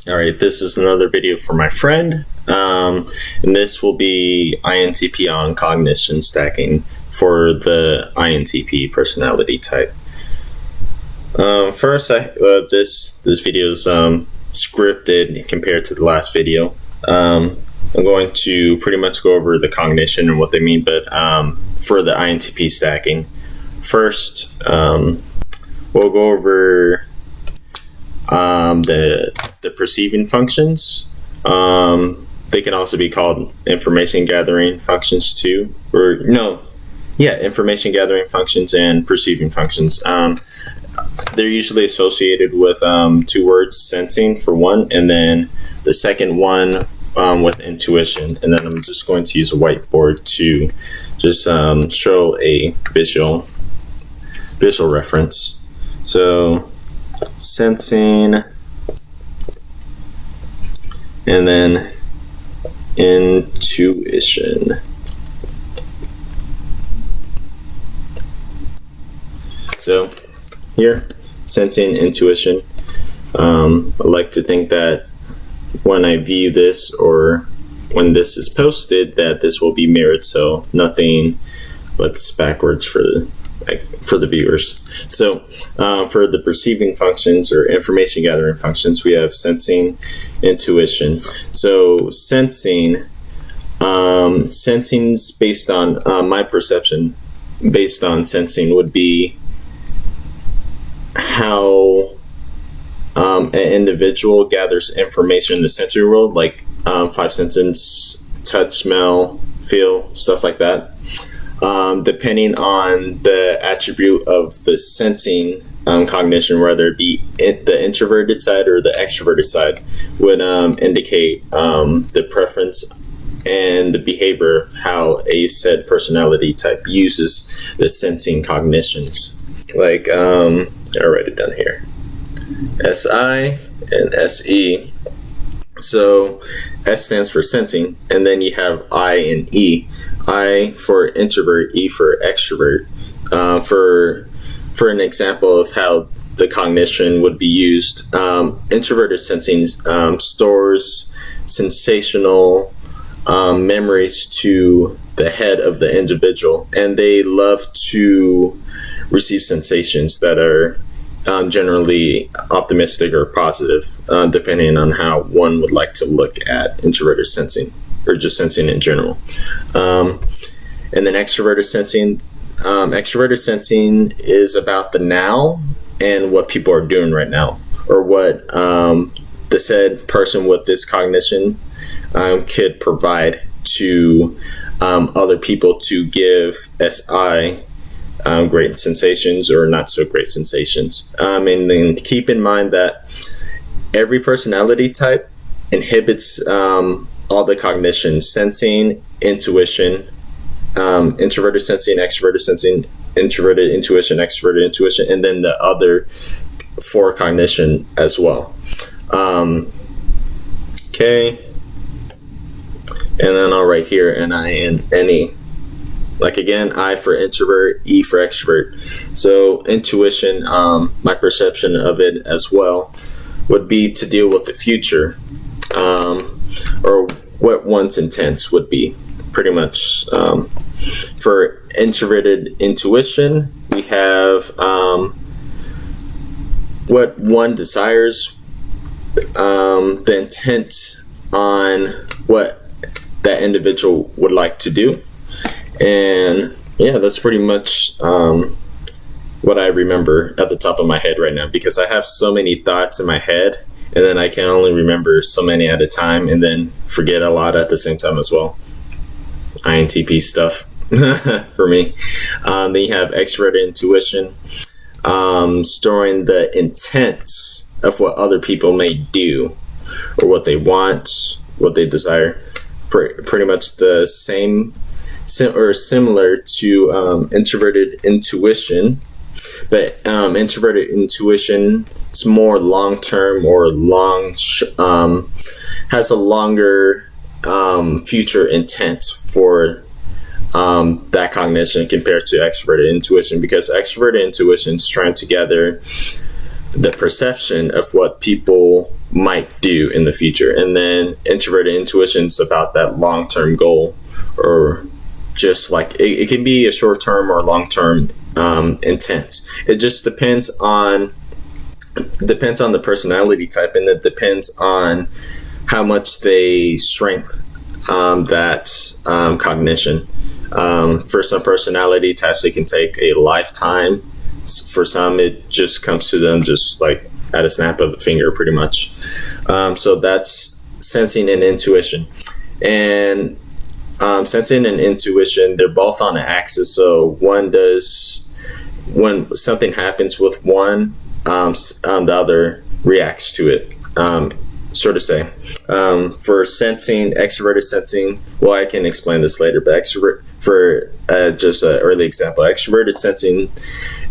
All right, this is another video for my friend, and this will be INTP on cognition stacking for the INTP personality type. First, this video is scripted compared to the last video. I'm going to pretty much go over the cognition and what they mean, but for the INTP stacking, first we'll go over the perceiving functions. They can also be called information gathering functions too, information gathering functions and perceiving functions. They're usually associated with two words, sensing for one, and then the second one with intuition. And then I'm just going to use a whiteboard to just show a visual reference. So sensing, and then intuition. So here, sensing, intuition. I like to think that when I view this, or when this is posted, that this will be mirrored, so nothing looks backwards for the viewers. So for the perceiving functions or information gathering functions, we have sensing, intuition. So sensing's based on my perception. Based on sensing would be how an individual gathers information in the sensory world, like five senses: touch, smell, feel, stuff like that. Depending on the attribute of the sensing cognition, whether it be the introverted side or the extroverted side, would indicate the preference and the behavior of how a said personality type uses the sensing cognitions. Like, I'll write it down here. SI and SE. So S stands for sensing, and then you have I and E. I for introvert, E for extrovert. For an example of how the cognition would be used, introverted sensing stores sensational memories to the head of the individual, and they love to receive sensations that are generally optimistic or positive, depending on how one would like to look at introverted sensing, or just sensing in general. And then extroverted sensing. Extroverted sensing is about the now and what people are doing right now, or what the said person with this cognition could provide to other people to give SI great sensations or not so great sensations. And then keep in mind that every personality type inhibits all the cognition: sensing, intuition, introverted sensing, extroverted sensing, introverted intuition, extroverted intuition, and then the other four cognition as well. Okay. And then I'll write here NI and NE. Like again, I for introvert, E for extrovert. So intuition, my perception of it as well, would be to deal with the future, or what one's intents would be, pretty much. For introverted intuition, we have what one desires, the intent on what that individual would like to do. And yeah, that's pretty much what I remember at the top of my head right now, because I have so many thoughts in my head, and then I can only remember so many at a time, and then forget a lot at the same time as well. INTP stuff for me. Then you have extroverted intuition, storing the intents of what other people may do, or what they want, what they desire. Pretty much the same or similar to introverted intuition, but introverted intuition is more long-term, or has a longer future intent for that cognition compared to extroverted intuition, because extroverted intuition is trying to gather the perception of what people might do in the future. And then introverted intuition is about that long-term goal, or just like it can be a short-term or long-term intent. It just depends on the personality type, and it depends on how much they strengthen that cognition. For some personality types, it can take a lifetime. For some, it just comes to them just like at a snap of a finger, pretty much. So that's sensing and intuition. And sensing and intuition, they're both on an axis. So when something happens with one, the other reacts to it, so to say. For sensing, extroverted sensing, well, I can explain this later, but for just an early example, extroverted sensing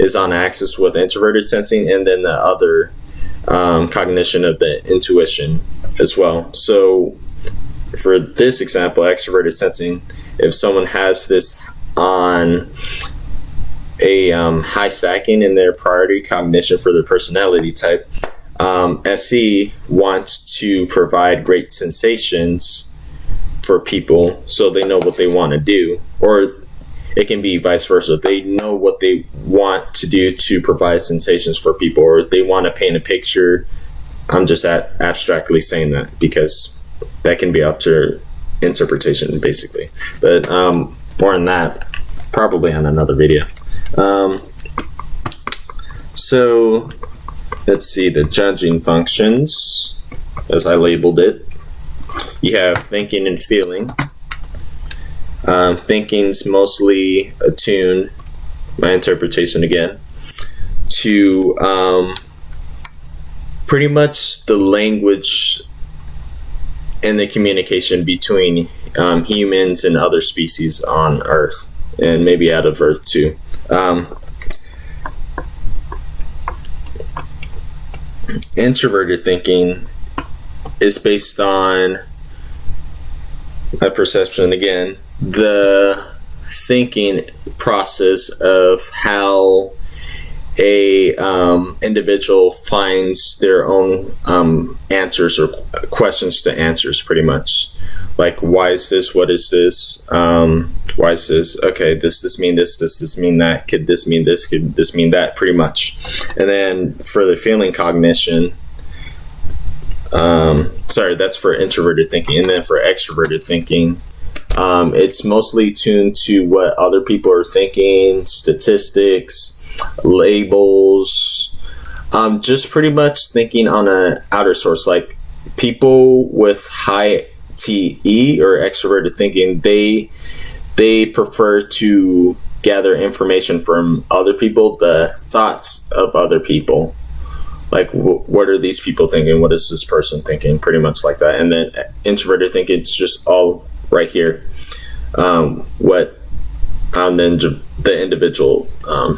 is on axis with introverted sensing, and then the other cognition of the intuition as well. So for this example, extroverted sensing, if someone has this on a high stacking in their priority cognition for their personality type, SE wants to provide great sensations for people so they know what they want to do, or it can be vice versa. They know what they want to do to provide sensations for people, or they want to paint a picture. I'm just abstractly saying that because that can be up to interpretation, basically. But more on that probably on another video. So let's see the judging functions, as I labeled it. You have thinking and feeling. Thinking's mostly attuned, my interpretation again, to pretty much the language and the communication between humans and other species on Earth, and maybe out of Earth too. Introverted thinking is based on my perception again, the thinking process of how a individual finds their own answers or questions to answers, pretty much. Like, why is this? What is this? Why is this? Okay, does this mean this? Does this mean that? Could this mean this? Could this mean that? Pretty much. And then for the feeling cognition, sorry, that's for introverted thinking. And then for extroverted thinking, it's mostly tuned to what other people are thinking, statistics, labels, just pretty much thinking on an outer source. Like people with high TE or extroverted thinking, they prefer to gather information from other people, the thoughts of other people. Like, what are these people thinking? What is this person thinking? Pretty much like that. And then introverted thinking, it's just all right here. What the individual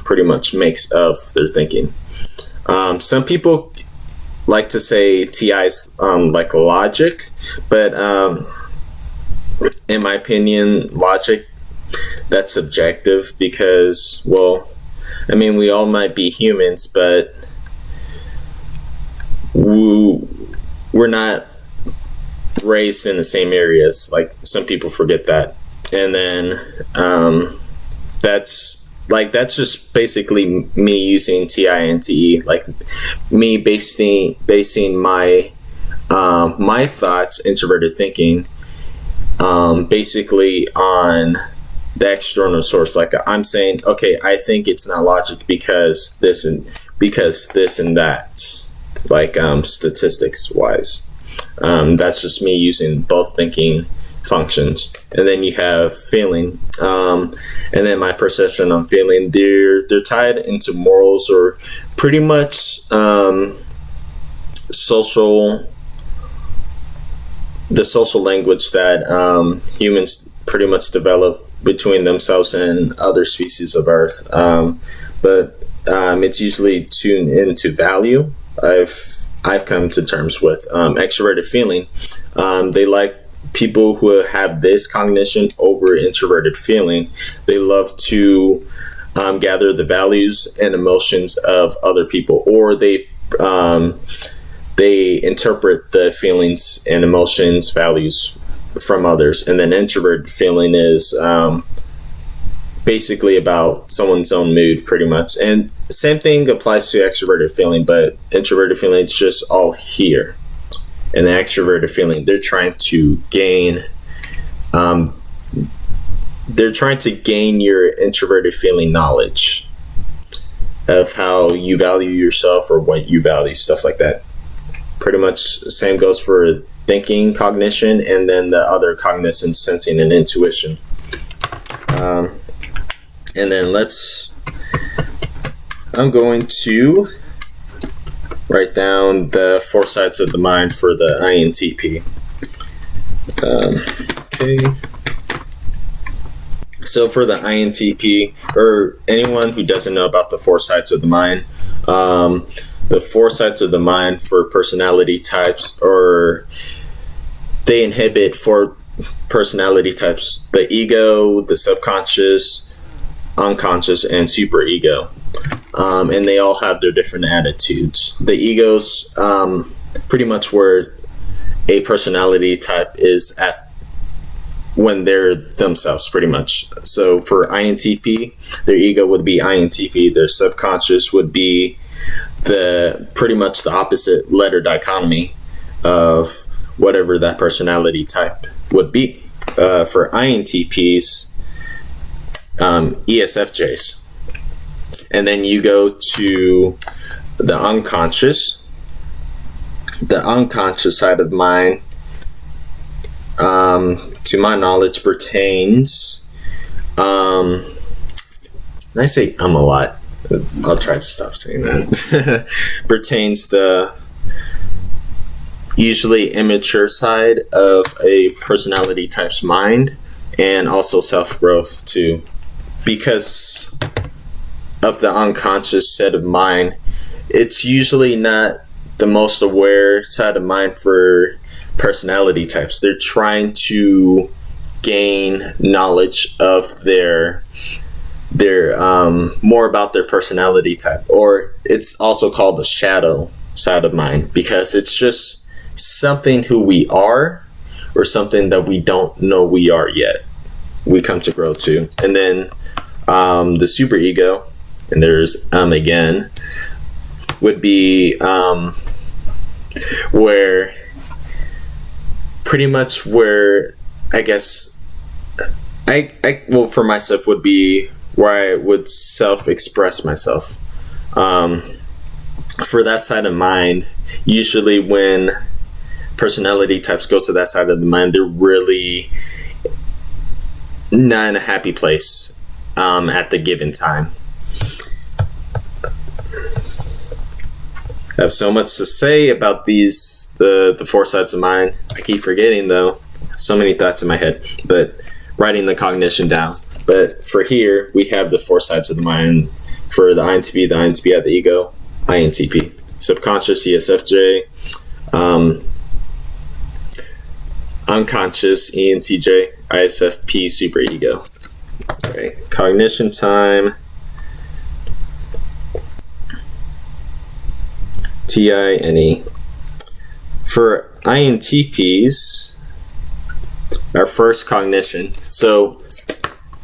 pretty much makes of their thinking. Some people like to say TI is like logic, but in my opinion, logic, that's subjective because, well, I mean, we all might be humans, but we're not raised in the same areas. Like, some people forget that. And then that's just basically me using TI and TE, like me basing my my thoughts, introverted thinking, basically on the external source. Like, I'm saying, okay, I think it's not logic because this and that, like statistics wise. That's just me using both thinking functions. And then you have feeling, and then my perception on feeling, they're tied into morals, or pretty much the social language that humans pretty much develop between themselves and other species of Earth. But it's usually tuned into value. I've come to terms with extroverted feeling. They like people who have this cognition over introverted feeling. They love to gather the values and emotions of other people, or they they interpret the feelings and emotions, values from others. And then introverted feeling is basically about someone's own mood, pretty much. And same thing applies to extroverted feeling, but introverted feeling is just all here. And the extroverted feeling, they're trying to gain your introverted feeling knowledge of how you value yourself or what you value, stuff like that. Pretty much the same goes for thinking, cognition, and then the other cognition, sensing, and intuition. And then I'm going to write down the 4 sides of the mind for the INTP. Okay. So for the INTP, or anyone who doesn't know about the 4 sides of the mind, the 4 sides of the mind for personality types, or they inhibit 4 personality types: the ego, the subconscious, unconscious, and superego. And they all have their different attitudes. The ego's pretty much where a personality type is at when they're themselves, pretty much. So for INTP, their ego would be INTP. Their subconscious would be pretty much the opposite letter dichotomy of whatever that personality type would be. For INTPs, ESFJs. And then you go to the unconscious. The unconscious side of mind, to my knowledge, pertains, and I say a lot. I'll try to stop saying that. Pertains the usually immature side of a personality type's mind, and also self-growth too. Because of the unconscious set of mind, it's usually not the most aware side of mind for personality types. They're trying to gain knowledge of their more about their personality type, or it's also called the shadow side of mind, because it's just something who we are, or something that we don't know we are yet, we come to grow to. And then the superego, and there's again, would be where pretty much where I guess well, for myself, would be where I would self-express myself. For that side of mind, usually when personality types go to that side of the mind, they're really not in a happy place at the given time. I have so much to say about the 4 sides of mind. I keep forgetting, though. So many thoughts in my head, but writing the cognition down. But for here, we have the 4 sides of the mind. For the INTP at the ego, INTP. Subconscious, ESFJ. Unconscious, ENTJ. ISFP, superego. Alright, cognition time. TINE. For INTPs, our first cognition. So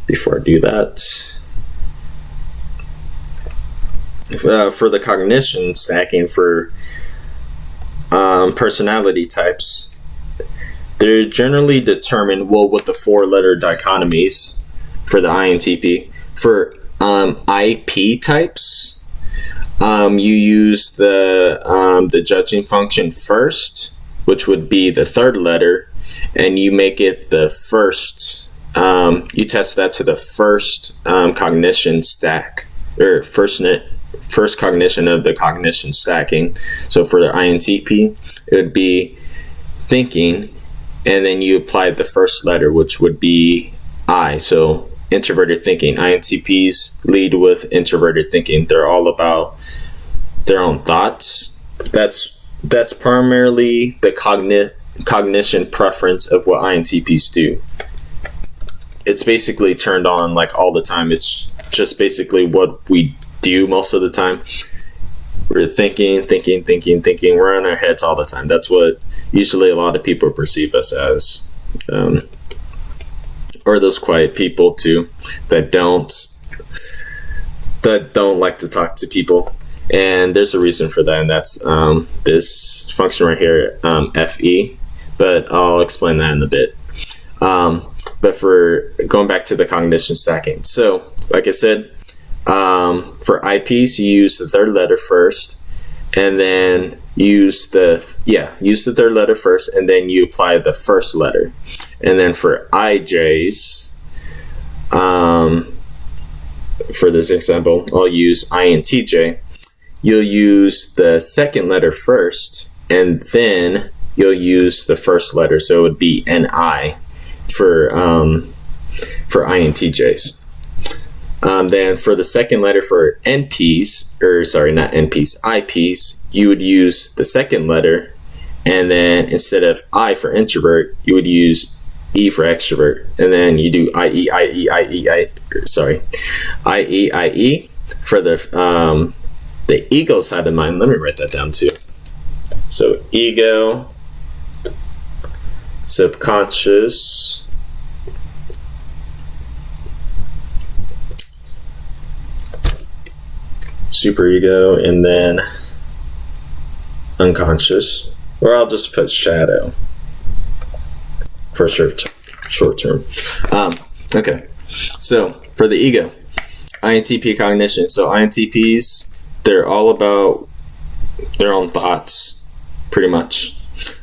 before I do that, for the cognition stacking for personality types, they're generally determined with the 4-letter dichotomies for the INTP. For IP types, you use the judging function first, which would be the 3rd letter, and you make it the first. You test that to the first cognition stack, or first cognition of the cognition stacking. So for the INTP, it would be thinking, and then you apply the first letter, which would be I. So introverted thinking. INTPs lead with introverted thinking. They're all about their own thoughts. That's primarily the cognition preference of what INTPs do. It's basically turned on like all the time. It's just basically what we do most of the time. We're thinking. We're in our heads all the time. That's what usually a lot of people perceive us as. Or those quiet people too, that don't like to talk to people. And there's a reason for that, and that's this function right here, FE. But I'll explain that in a bit. But for going back to the cognition stacking, so like I said, for IPs, you use the third letter first, and then use the third letter first, and then you apply the first letter. And then for IJs, for this example, I'll use INTJ. You'll use the second letter first, and then you'll use the first letter. So it would be NI for INTJs. Then for the second letter for IPs, you would use the second letter, and then instead of I for introvert, you would use E for extrovert, and then you do IE for the ego side of mind. Let me write that down too. So ego, subconscious, superego, and then unconscious, or I'll just put shadow for short term. Okay, so for the ego, INTP cognition. So INTPs, they're all about their own thoughts, pretty much.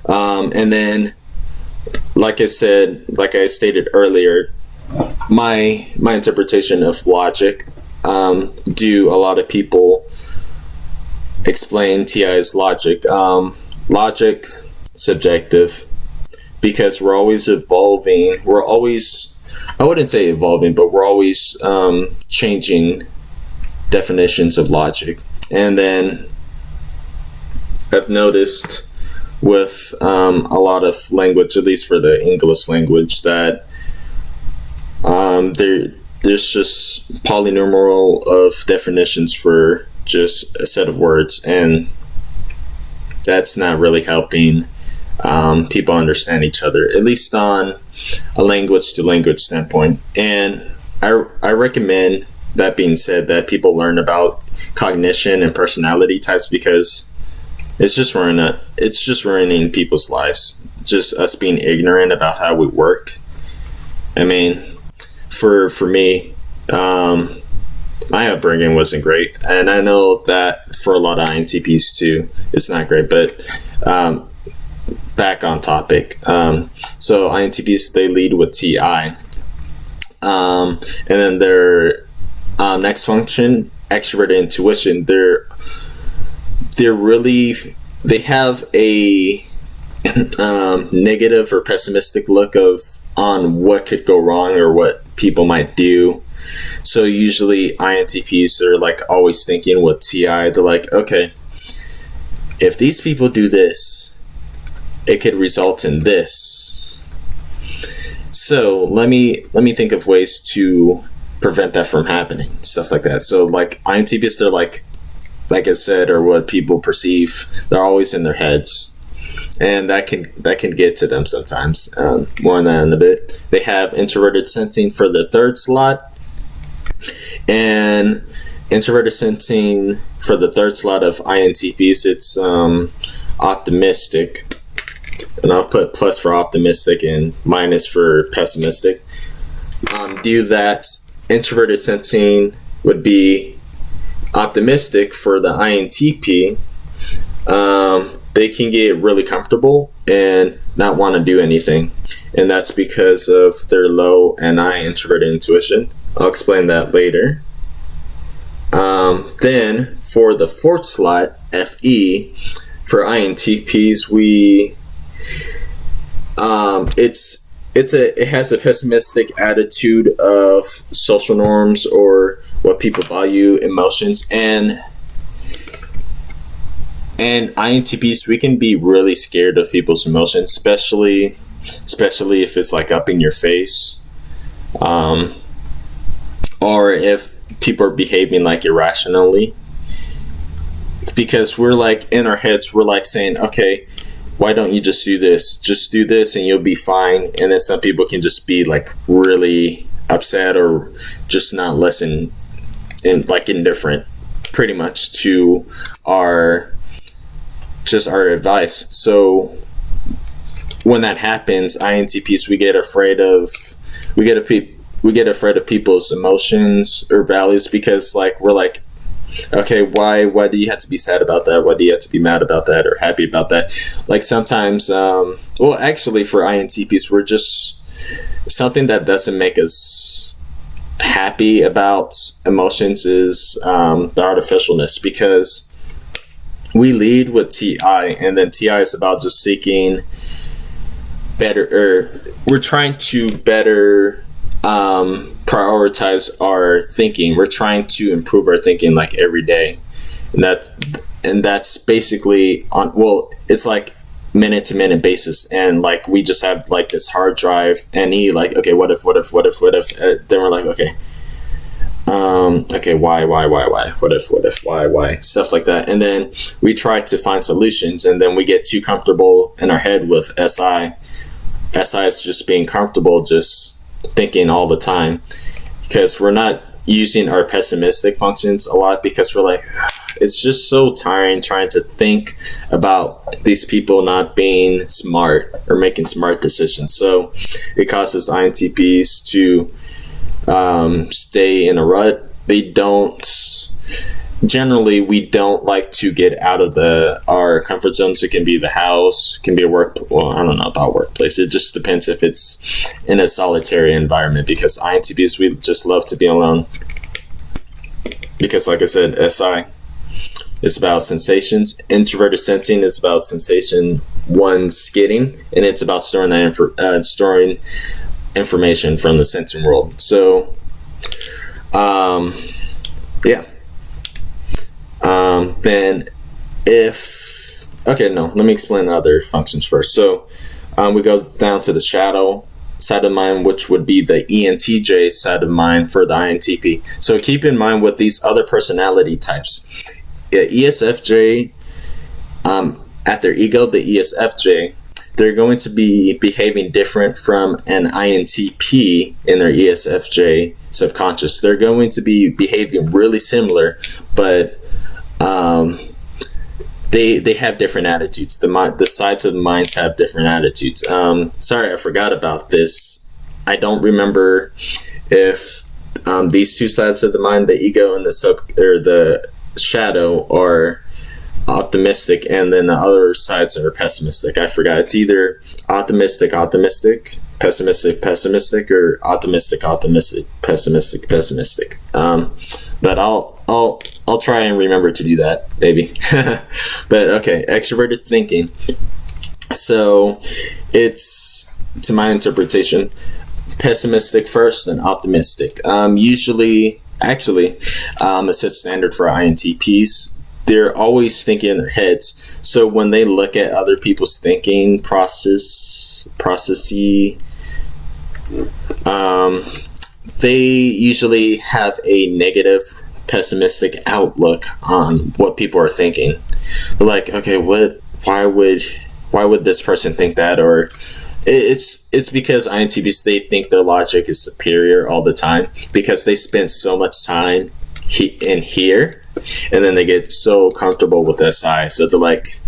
And then, like I stated earlier, my interpretation of logic, do a lot of people explain TI as logic. Logic, subjective, because we're always evolving. I wouldn't say evolving, but we're always changing definitions of logic. And then I've noticed with a lot of language, at least for the English language, that there's just polynomial of definitions for just a set of words, and that's not really helping people understand each other, at least on a language to language standpoint. And I recommend, that being said, that people learn about cognition and personality types, because it's just ruining people's lives, just us being ignorant about how we work. I mean, for me, my upbringing wasn't great, and I know that for a lot of INTPs too, it's not great. But back on topic, so INTPs, they lead with TI, and then their next function, extroverted intuition. They have a negative or pessimistic look on what could go wrong or what people might do. So usually INTPs are like always thinking with TI. They're like, okay, if these people do this, it could result in this. So let me think of ways to prevent that from happening, stuff like that. So like INTPs, they're like I said, or what people perceive, they're always in their heads. And that can get to them sometimes. More on that in a bit. They have introverted sensing for the third slot, and introverted sensing for the third slot of INTPs, it's optimistic, and I'll put plus for optimistic and minus for pessimistic. Due that introverted sensing would be optimistic for the INTP, they can get really comfortable and not want to do anything. And that's because of their low NI, introverted intuition. I'll explain that later. Then for the fourth slot, FE, for INTPs, it has a pessimistic attitude of social norms or what people value, emotions, and INTPs, we can be really scared of people's emotions, especially if it's like up in your face, or if people are behaving like irrationally. because we're like in our heads, we're like saying, okay, why don't you just do this? Just do this and you'll be fine. And then some people can just be like really upset or just not listen and like indifferent pretty much to our advice. So when that happens, INTPs, we get afraid of people's emotions or values, because like we're like, okay, why do you have to be sad about that? Why do you have to be mad about that or happy about that? Like sometimes, well, actually for INTPs, we're just something that doesn't make us happy about emotions is the artificialness, because we lead with TI, and then TI is about just seeking better, or we're trying to better prioritize our thinking. We're trying to improve our thinking like every day, and that's basically on, well, it's like minute to minute basis, and like we just have like this hard drive, and he like, okay, what if then we're like, okay, why, what if, why, stuff like that. And then we try to find solutions, and then we get too comfortable in our head with SI is just being comfortable, just thinking all the time, because we're not using our pessimistic functions a lot, because we're like, it's just so tiring trying to think about these people not being smart or making smart decisions. So it causes INTPs to stay in a rut. Generally, we don't like to get out of our comfort zones. It can be the house, it can be a work. Well, I don't know about workplace. It just depends if it's in a solitary environment, because INTPs, we just love to be alone. Because like I said, SI is about sensations. Introverted sensing is about sensation one's getting, and it's about storing storing information from the sensing world. So, yeah. Then let me explain the other functions first. So we go down to the shadow side of the mind, which would be the ENTJ side of the mind for the INTP. So keep in mind with these other personality types, ESFJ, at their ego, the ESFJ, they're going to be behaving different from an INTP in their ESFJ subconscious. They're going to be behaving really similar, but they have different attitudes. The sides of the minds have different attitudes. Sorry, I forgot about this. I don't remember if these two sides of the mind, the ego and the shadow, are optimistic, and then the other sides are pessimistic. I forgot. It's either optimistic, pessimistic, or optimistic, pessimistic. But I'll try and remember to do that, maybe. But okay, extroverted thinking. So it's, to my interpretation, pessimistic first and optimistic. Usually, actually, it sets standard for INTPs. They're always thinking in their heads. So when they look at other people's thinking processes, they usually have a negative, pessimistic outlook on what people are thinking. They're like, okay, why would this person think that? Or it's because INTPs, they think their logic is superior all the time, because they spend so much time in here, and then they get so comfortable with SI. So they're like,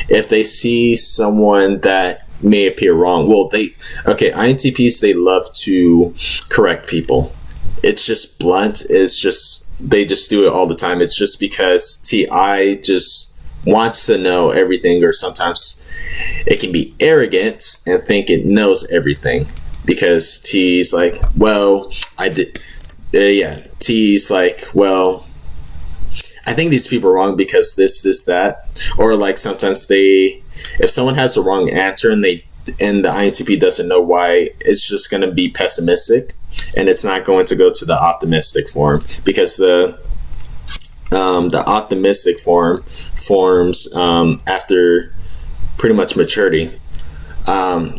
if they see someone that may appear wrong, INTPs, they love to correct people. It's just blunt. They just do it all the time. It's just because TI just wants to know everything, or sometimes it can be arrogant and think it knows everything, because T's like, well, I did. T's like, well, I think these people are wrong because this, that. Or like sometimes if someone has a wrong answer and the INTP doesn't know why, it's just going to be pessimistic, and it's not going to go to the optimistic form, because the optimistic form forms after pretty much maturity.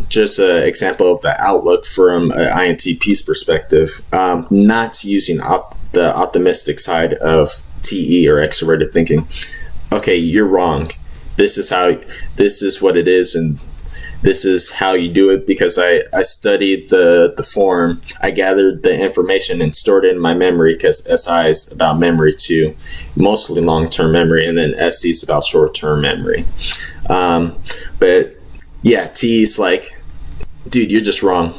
Just an example of the outlook from an INTP's perspective, not using the optimistic side of TE or extroverted thinking. okay, you're wrong. This is what it is, and this is how you do it, because I studied the form, I gathered the information and stored it in my memory, because SI is about memory too, mostly long-term memory, and then SC is about short-term memory. But yeah, T is like, dude, you're just wrong.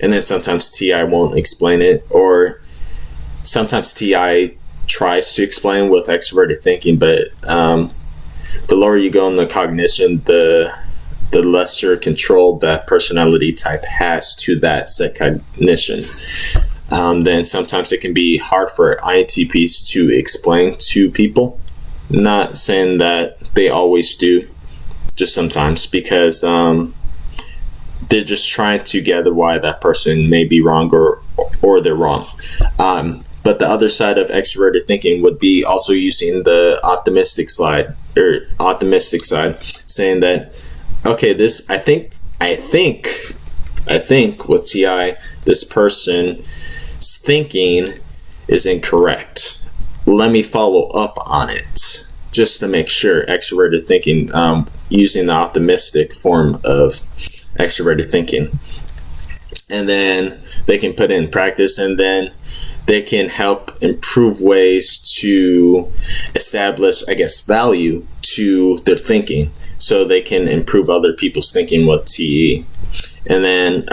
And then sometimes TI won't explain it, or sometimes TI tries to explain with extroverted thinking, but the lower you go in the cognition, the lesser control that personality type has to that set cognition. Then sometimes it can be hard for INTPs to explain to people. Not saying that they always do, just sometimes, because they're just trying to gather why that person may be wrong, or they're wrong. But the other side of extroverted thinking would be also using the optimistic side, saying that, okay, this I think with TI, this person's thinking is incorrect. Let me follow up on it, just to make sure. Extroverted thinking, using the optimistic form of extroverted thinking, and then they can put it in practice, and then they can help improve ways to establish, I guess, value to their thinking, so they can improve other people's thinking with TE. And then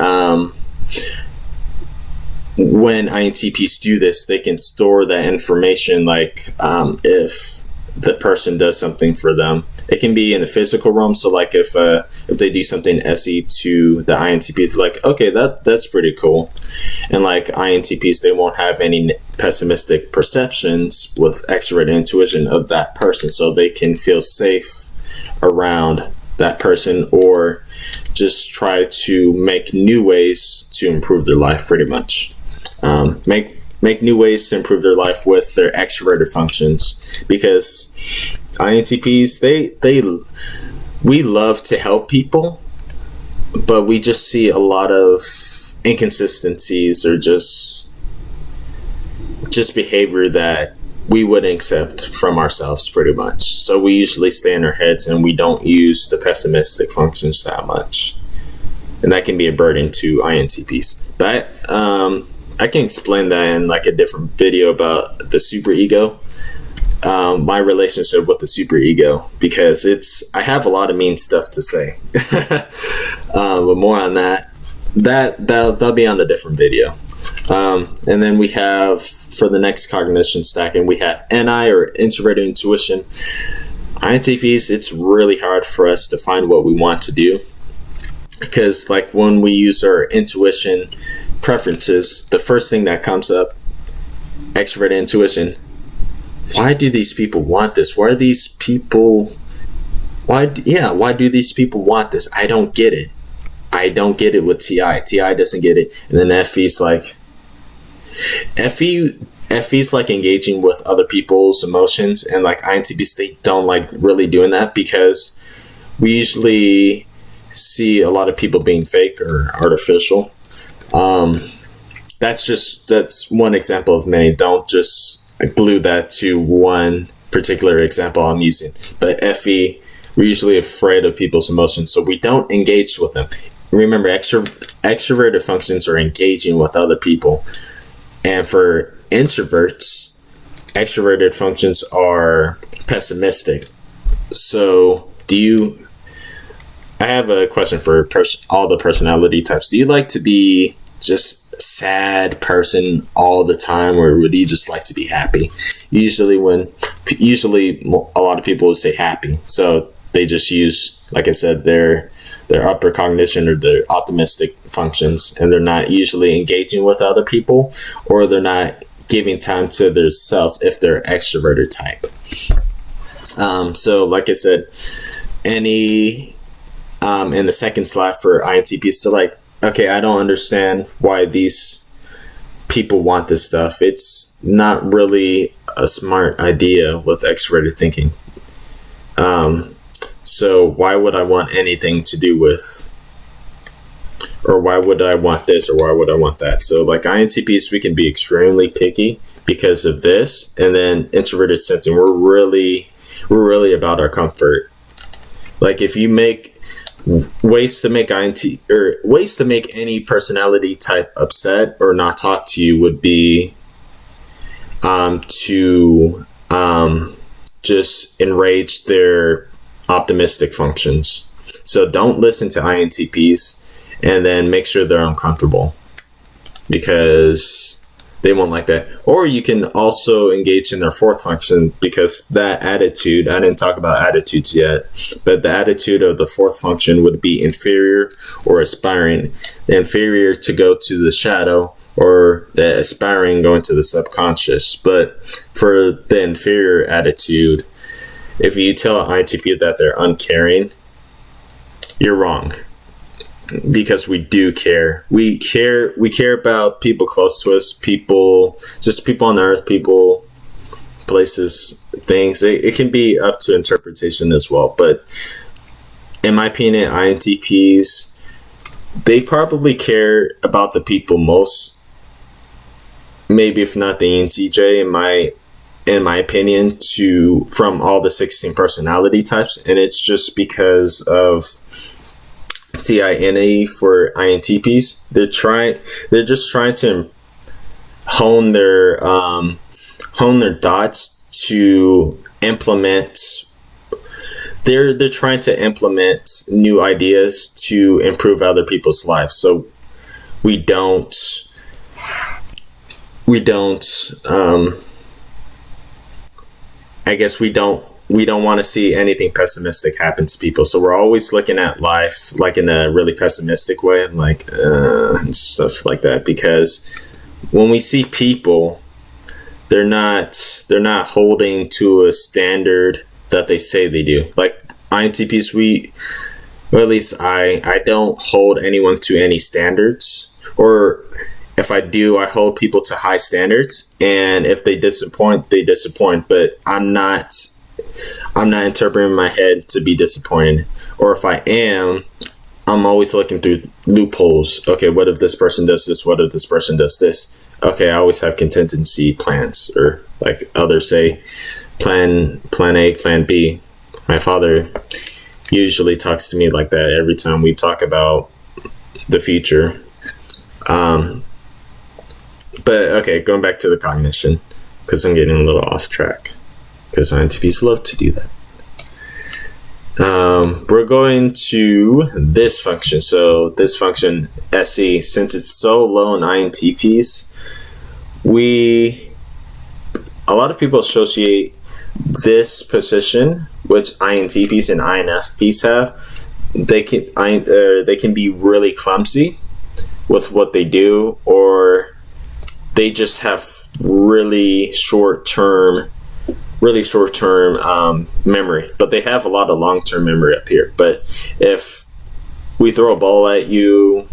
when INTPs do this, they can store that information, like if the person does something for them. It can be in the physical realm, so like if they do something SE to the INTP, it's like, okay, that's pretty cool. And like INTPs, they won't have any pessimistic perceptions with extroverted intuition of that person, so they can feel safe around that person, or just try to make new ways to improve their life, pretty much. Make new ways to improve their life with their extroverted functions, because INTPs, we love to help people, but we just see a lot of inconsistencies, or just behavior that we wouldn't accept from ourselves, pretty much. So we usually stay in our heads, and we don't use the pessimistic functions that much, and that can be a burden to INTPs. But I can explain that in like a different video about the superego, my relationship with the superego, because I have a lot of mean stuff to say. But more on that'll be on a different video. And then we have, for the next cognition stacking, we have NI, or introverted intuition. INTPs, it's really hard for us to find what we want to do, because like when we use our intuition preferences, the first thing that comes up, extroverted intuition, why do these people want this? Why do these people want this? I don't get it. I don't get it with TI. TI doesn't get it. And then FE's like, FE's like engaging with other people's emotions, and like INTPs, they don't like really doing that, because we usually see a lot of people being fake or artificial. That's one example of many. Don't just glue that to one particular example I'm using. But FE, we're usually afraid of people's emotions, so we don't engage with them. Remember, extroverted functions are engaging with other people. And for introverts, extroverted functions are pessimistic. So I have a question for all the personality types. Do you like to be just a sad person all the time, or would you just like to be happy? Usually a lot of people would say happy. So they just use, like I said, their upper cognition, or their optimistic functions, and they're not usually engaging with other people, or they're not giving time to themselves if they're extroverted type. So like I said, in the second slot for INTPs, to like, okay, I don't understand why these people want this stuff. It's not really a smart idea with extroverted thinking. So why would I want anything to do with, or why would I want this, or why would I want that? So like INTPs, we can be extremely picky because of this. And then introverted sensing, we're really about our comfort. Like if you make ways to make ways to make any personality type upset or not talk to you would be to just enrage their optimistic functions. So don't listen to INTPs, and then make sure they're uncomfortable, because they won't like that. Or you can also engage in their fourth function, because that attitude, I didn't talk about attitudes yet, but the attitude of the fourth function would be inferior or aspiring. The inferior to go to the shadow, or the aspiring going to the subconscious. But for the inferior attitude, if you tell an INTP that they're uncaring, you're wrong. Because we do care. We care about people close to us, people on earth, people, places, things. It can be up to interpretation as well. But in my opinion, INTPs, they probably care about the people most. Maybe if not the ENTJ, in my opinion, from all the 16 personality types. And it's just because of TINE for INTPs. They're just trying to hone their dots to implement. They're trying to implement new ideas to improve other people's lives. So we don't want to see anything pessimistic happen to people. So we're always looking at life like in a really pessimistic way, like stuff like that. Because when we see people, they're not holding to a standard that they say they do. Like INTPs, or at least I don't hold anyone to any standards, or if I do, I hold people to high standards, and if they disappoint, they disappoint. But I'm not interpreting my head to be disappointed. Or if I am, I'm always looking through loopholes. Okay, what if this person does this? What if this person does this? Okay, I always have contingency plans, or like others say, plan A, plan B. My father usually talks to me like that every time we talk about the future. But okay, going back to the cognition, because I'm getting a little off track, because INTPs love to do that. We're going to this function. So this function, SE, since it's so low in INTPs, a lot of people associate this position, which INTPs and INFPs have. They can be really clumsy with what they do, or they just have really short-term memory, but they have a lot of long-term memory up here. But if we throw a ball at you,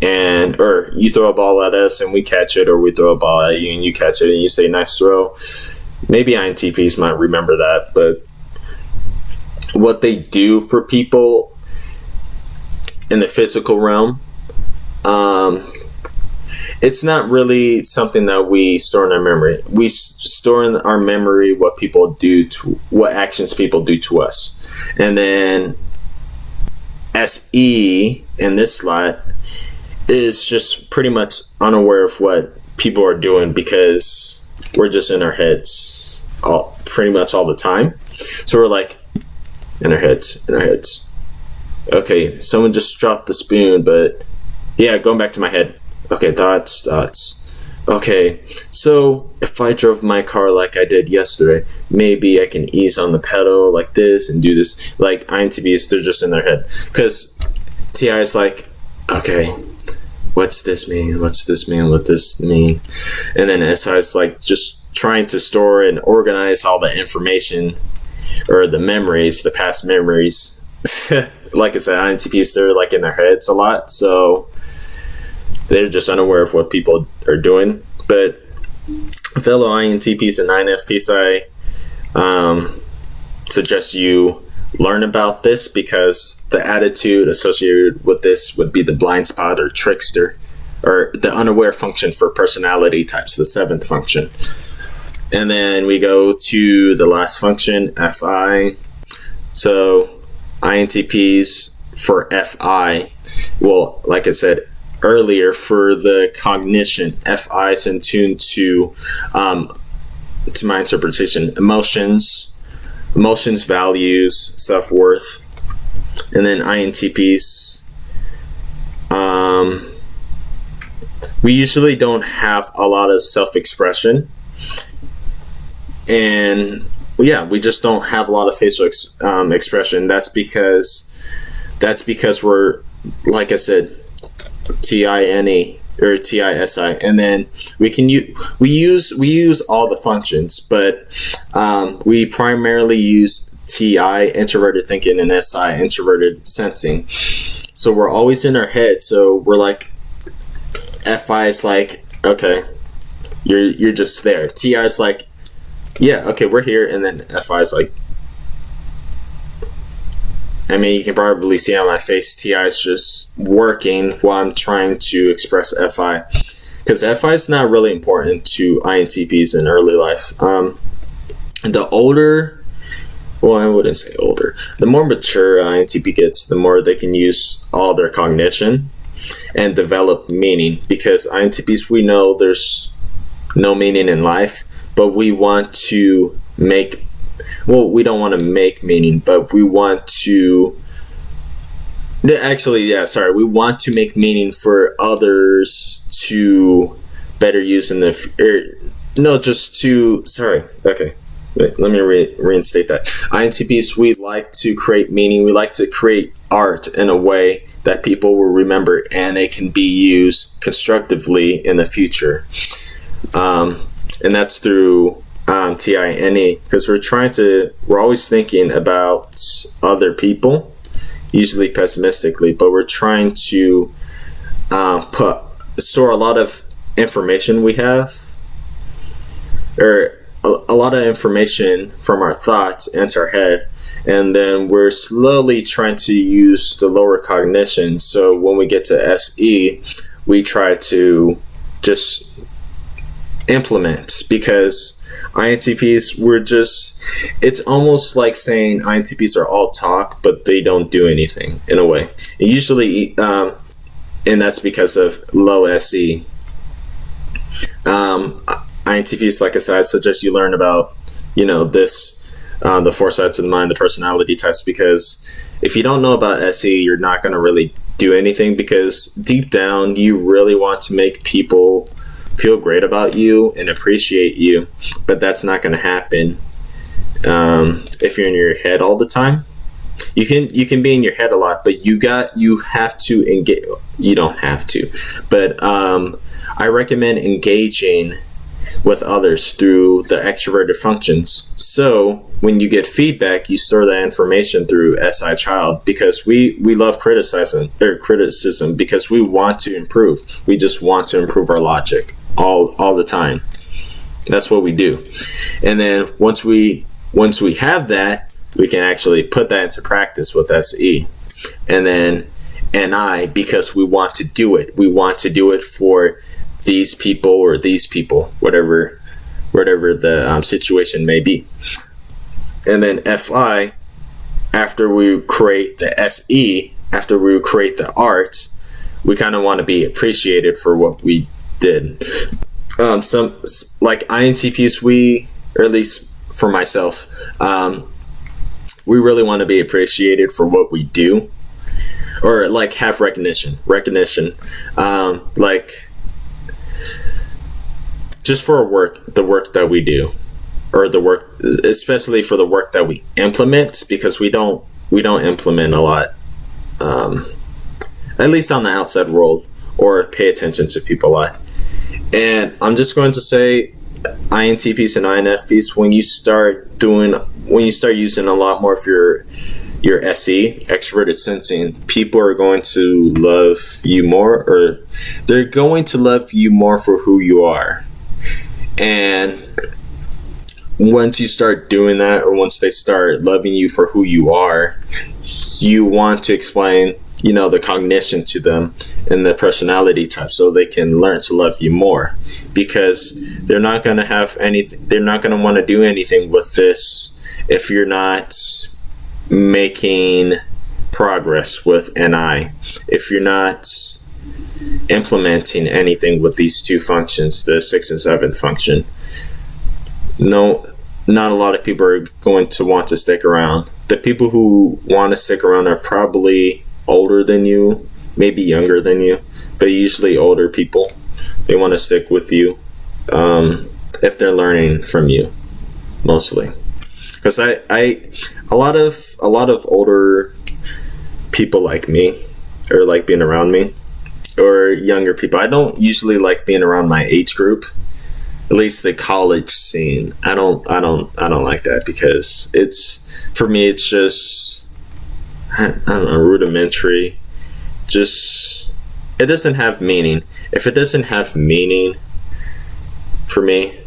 or you throw a ball at us and we catch it, or we throw a ball at you and you catch it and you say nice throw, maybe INTPs might remember that. But what they do for people in the physical realm, it's not really something that we store in our memory. We store in our memory what actions people do to us. And then SE in this slot is just pretty much unaware of what people are doing, because we're just in our heads pretty much all the time. So we're like in our heads. Okay, someone just dropped the spoon, but yeah, going back to my head. Okay, thoughts. Okay, so if I drove my car like I did yesterday, maybe I can ease on the pedal like this and do this. Like INTPs, they're just in their head. Because TI is like, okay, what's this mean? What's this mean? What this mean? And then SI is like just trying to store and organize all the information, or the memories, the past memories. Like I said, INTPs, they're like in their heads a lot. So they're just unaware of what people are doing. But fellow INTPs and INFPs, I suggest you learn about this, because the attitude associated with this would be the blind spot or trickster, or the unaware function for personality types, the seventh function. And then we go to the last function, FI. So INTPs for FI, well, like I said earlier, for the cognition, FI is in tune to my interpretation, emotions, values, self-worth. And then INTPs, we usually don't have a lot of self-expression, and we just don't have a lot of facial expression. That's because we're, like I said, TINE or TISI, and then we use all the functions, but we primarily use TI, introverted thinking, and SI, introverted sensing. So we're always in our head. So we're like, FI is like, okay, you're just there. TI is like, yeah, okay, we're here, and then FI is like, I mean, you can probably see on my face, TI is just working while I'm trying to express FI, because FI is not really important to INTPs in early life. The older, well, I wouldn't say older, the more mature INTP gets, the more they can use all their cognition and develop meaning, because INTPs, we know there's no meaning in life, but we want to make, well, we don't want to make meaning, but we want to, actually, yeah, sorry, we want to make meaning for others to better use in the, no, just to, sorry, okay, let me reinstate that. INTPs, we like to create meaning, we like to create art in a way that people will remember, and they can be used constructively in the future. And that's through TINE, because we're always thinking about other people, usually pessimistically, but we're trying to store a lot of information we have, or a lot of information from our thoughts into our head, and then we're slowly trying to use the lower cognition. So when we get to SE, we try to just implement, because INTPs, it's almost like saying INTPs are all talk, but they don't do anything in a way. And usually, and that's because of low SE. INTPs, like I said, I suggest you learn about, the 4 sides of the mind, the personality types, because if you don't know about SE, you're not going to really do anything, because deep down, you really want to make people feel great about you and appreciate you, but that's not going to happen if you're in your head all the time. You can be in your head a lot, but you have to engage. You don't have to, but I recommend engaging with others through the extroverted functions. So when you get feedback, you store that information through SI child, because we love criticism, because we want to improve. We just want to improve our logic all the time. That's what we do. And then once we have that, we can actually put that into practice with SE. And then NI, because we want to do it. We want to do it for these people, or these people, whatever the situation may be. And then FI, after we create the SE, after we create the art, we kind of want to be appreciated for what we did. Some, like INTPs, or at least for myself, we really want to be appreciated for what we do, or like have recognition, like just for the work that we do, or the work, especially for the work that we implement, because we don't implement a lot, at least on the outside world, or pay attention to people a lot. And I'm just going to say, INTPs and INFPs, when you start using a lot more of your SE, extroverted sensing, people are going to love you more, or they're going to love you more for who you are. And once you start doing that, or once they start loving you for who you are, you want to explain the cognition to them and the personality type, so they can learn to love you more, because they're not going to have anything, they're not going to want to do anything with this if you're not making progress with NI, if you're not implementing anything with these two functions, the 6 and 7 function. No, not a lot of people are going to want to stick around. The people who want to stick around are probably older than you, maybe younger than you, but usually older people. They want to stick with you if they're learning from you, mostly. Because a lot of older people like me, or like being around me, or younger people. I don't usually like being around my age group, at least the college scene. I don't like that, because for me it's just, I don't know, rudimentary. Just, it doesn't have meaning. If it doesn't have meaning for me,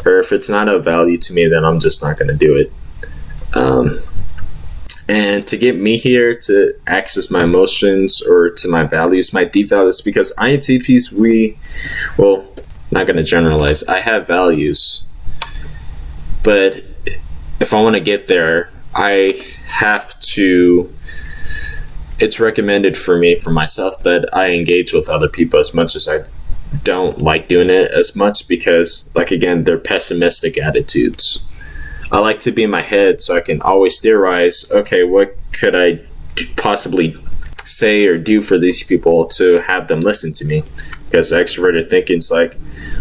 or if it's not of value to me, then I'm just not going to do it. And to get me here to access my emotions or to my values, my deep values, because INTPs, not going to generalize, I have values, but if I want to get there, I have to, it's recommended for me, for myself, that I engage with other people, as much as I don't like doing it as much, because, like, again, they're pessimistic attitudes. I like to be in my head, so I can always theorize, okay, what could I possibly say or do for these people to have them listen to me? Because extroverted thinking is like,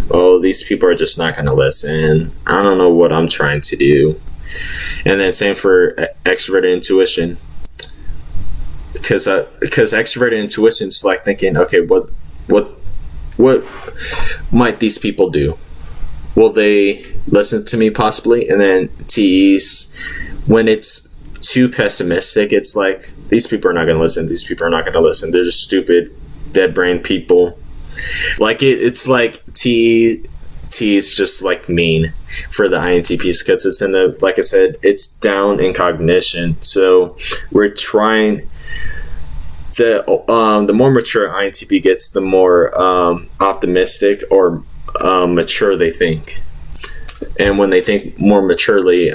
oh, these people are just not going to listen. I don't know what I'm trying to do. And then same for extroverted intuition. Because extroverted intuition is like thinking, okay, what might these people do? Will they listen to me possibly? And then TEs, when it's too pessimistic, it's like, these people are not going to listen. These people are not going to listen. They're just stupid, dead brain people. Like it's like T is just like mean for the INTPs, because it's in the, like I said, it's down in cognition. So we're trying, the more mature INTP gets, the more optimistic or mature they think. And when they think more maturely,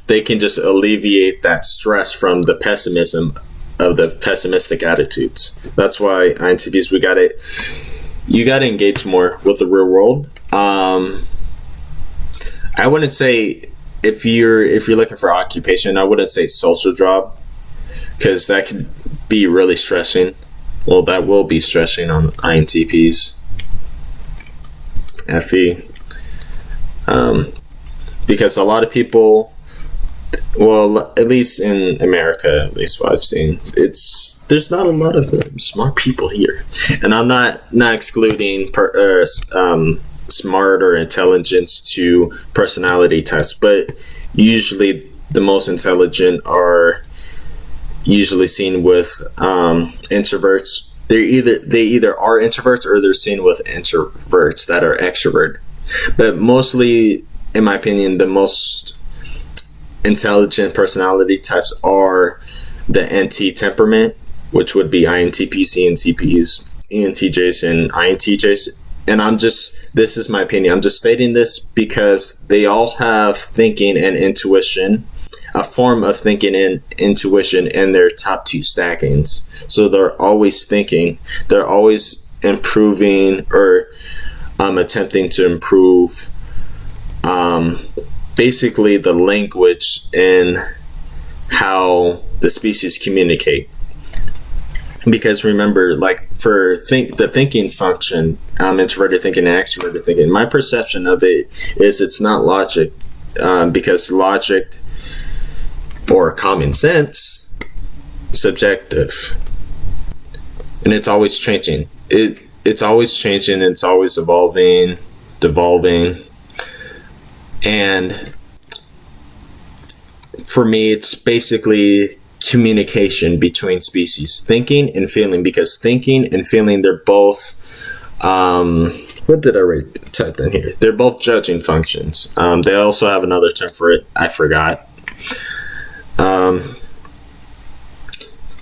they can just alleviate that stress from the pessimism of the pessimistic attitudes. That's why INTPs, you gotta engage more with the real world. I wouldn't say, if you're looking for occupation, I wouldn't say social job, because that could be really stressing. Well, that will be stressing on INTPs. FE. Because a lot of people, well, at least in America, at least what I've seen, there's not a lot of smart people here. And I'm not excluding smart or intelligence to personality types, but usually the most intelligent are usually seen with introverts. They either are introverts, or they're seen with introverts that are extrovert. But mostly, in my opinion, the most intelligent personality types are the NT temperament, which would be INTPs, ENTPs, ENTJs, and INTJs. And this is my opinion. I'm just stating this because they all have thinking and intuition, a form of thinking and intuition in their top two stackings. So they're always thinking, they're always improving, or attempting to improve basically the language and how the species communicate. Because remember, like, for the thinking function, introverted thinking and extroverted thinking, my perception of it is it's not logic, because logic or common sense, subjective, and it's always changing. It's always changing. It's always evolving, devolving, and for me, it's basically communication between species, thinking and feeling. Because thinking and feeling, they're both what did I type down here? They're both judging functions. They also have another term for it. I forgot.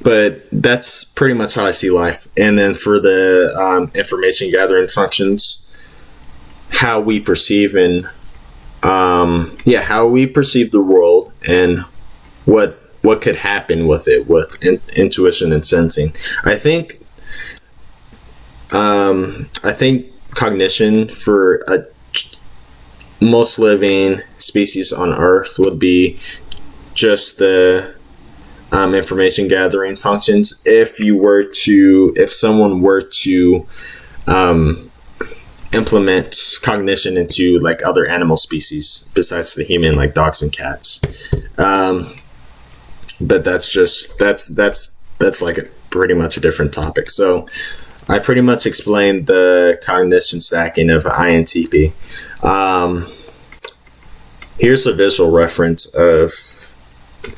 But that's pretty much how I see life. And then for the information gathering functions, how we perceive how we perceive the world and what could happen with it, with intuition and sensing. I think cognition for most living species on Earth would be just the information gathering functions. If someone were to implement cognition into like other animal species besides the human, like dogs and cats, but that's like pretty much a different topic. So I pretty much explained the cognition stacking of INTP. Here's a visual reference of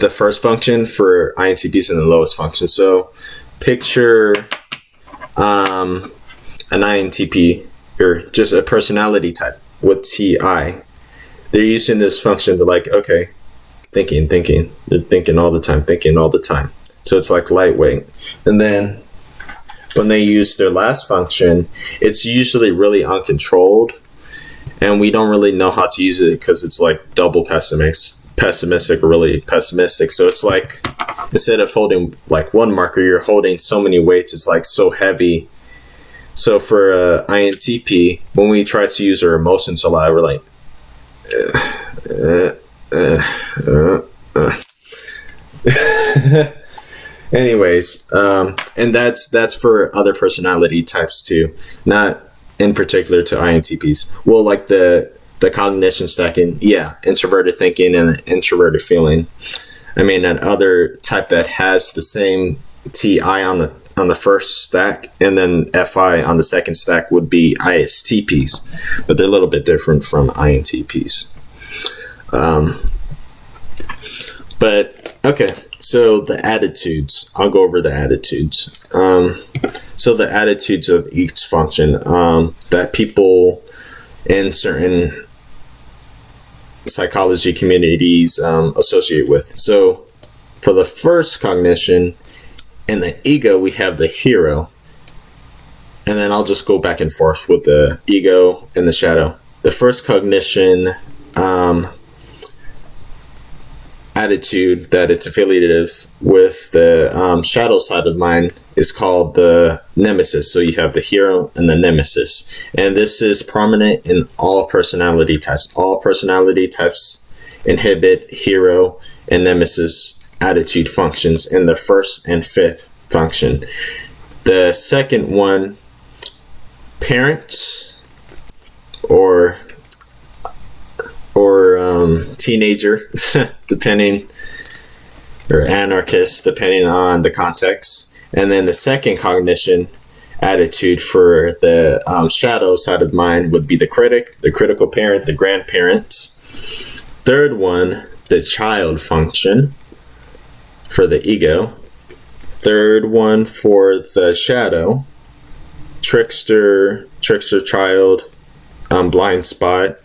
the first function for INTPs and the lowest function. So picture an INTP, or just a personality type with TI. They're using this function to like, okay, thinking. They're thinking all the time. So it's like lightweight. And then when they use their last function, it's usually really uncontrolled, and we don't really know how to use it because it's like double pessimistic or really pessimistic. So it's like, instead of holding like one marker, you're holding so many weights. It's like so heavy. So for INTP, when we try to use our emotions a lot, we're like, anyways, and that's for other personality types too, not in particular to INTPs. Well, like the cognition stacking, introverted thinking and introverted feeling. I mean, that other type that has the same TI on the first stack and then FI on the second stack would be ISTPs, but they're a little bit different from INTPs. But okay, so the attitudes, I'll go over the attitudes. So the attitudes of each function that people in certain psychology communities associate with. So for the first cognition, in the ego, we have the hero. And then I'll just go back and forth with the ego and the shadow. The first cognition attitude that it's affiliated with the shadow side of mind is called the nemesis. So you have the hero and the nemesis. And this is prominent in all personality types. All personality types inhibit hero and nemesis attitude functions in the first and fifth function. The second one, parents or teenager, depending, or anarchist, depending on the context. And then the second cognition attitude for the shadow side of mind would be the critic, the critical parent, the grandparent. Third one, the child function for the ego. Third one for the shadow, trickster child, blind spot.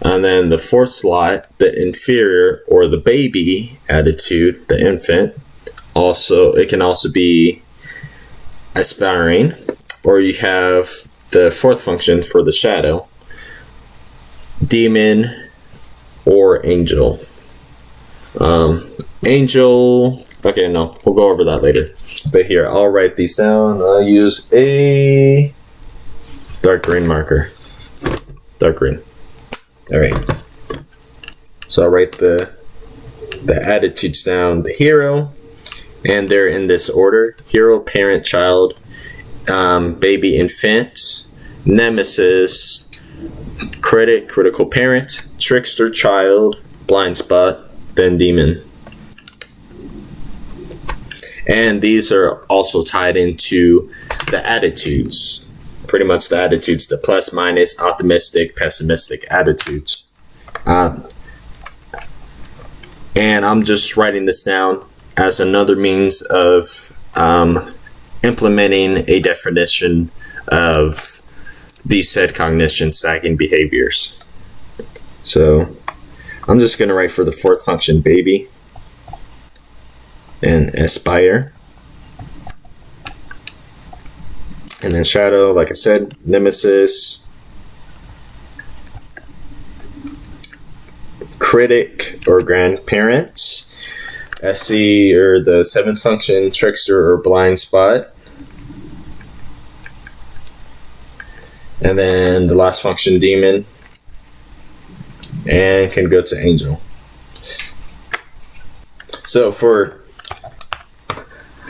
And then the fourth slot, the inferior or the baby attitude, the infant. Also, it can also be aspiring. Or you have the fourth function for the shadow, demon or angel. Angel, okay, no, we'll go over that later. But here, I'll write these down. I'll use a dark green marker. Dark green. All right. So I'll write the attitudes down. The hero, and they're in this order: hero, parent, child, baby, infant, nemesis, critic, critical parent, trickster, child, blind spot, then demon. And these are also tied into the attitudes. Pretty much the attitudes, the plus, minus, optimistic, pessimistic attitudes. And I'm just writing this down as another means of implementing a definition of these said cognition stacking behaviors. So I'm just going to write for the fourth function, baby, and aspire. And then shadow, like I said, nemesis, critic or grandparents, SC or the seventh function, trickster or blind spot. And then the last function, demon, and can go to angel. So for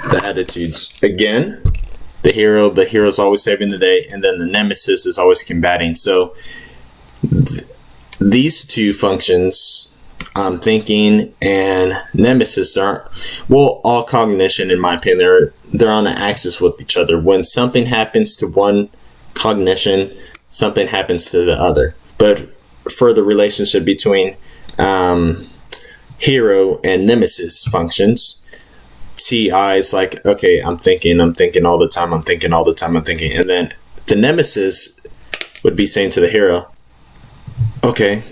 the attitudes, again, the hero's always saving the day, and then the nemesis is always combating. So these two functions, thinking and nemesis, aren't, well, all cognition, in my opinion, they're on the axis with each other. When something happens to one cognition, something happens to the other. But for the relationship between hero and nemesis functions, TI is like, okay, I'm thinking all the time, I'm thinking. And then the nemesis would be saying to the hero, okay,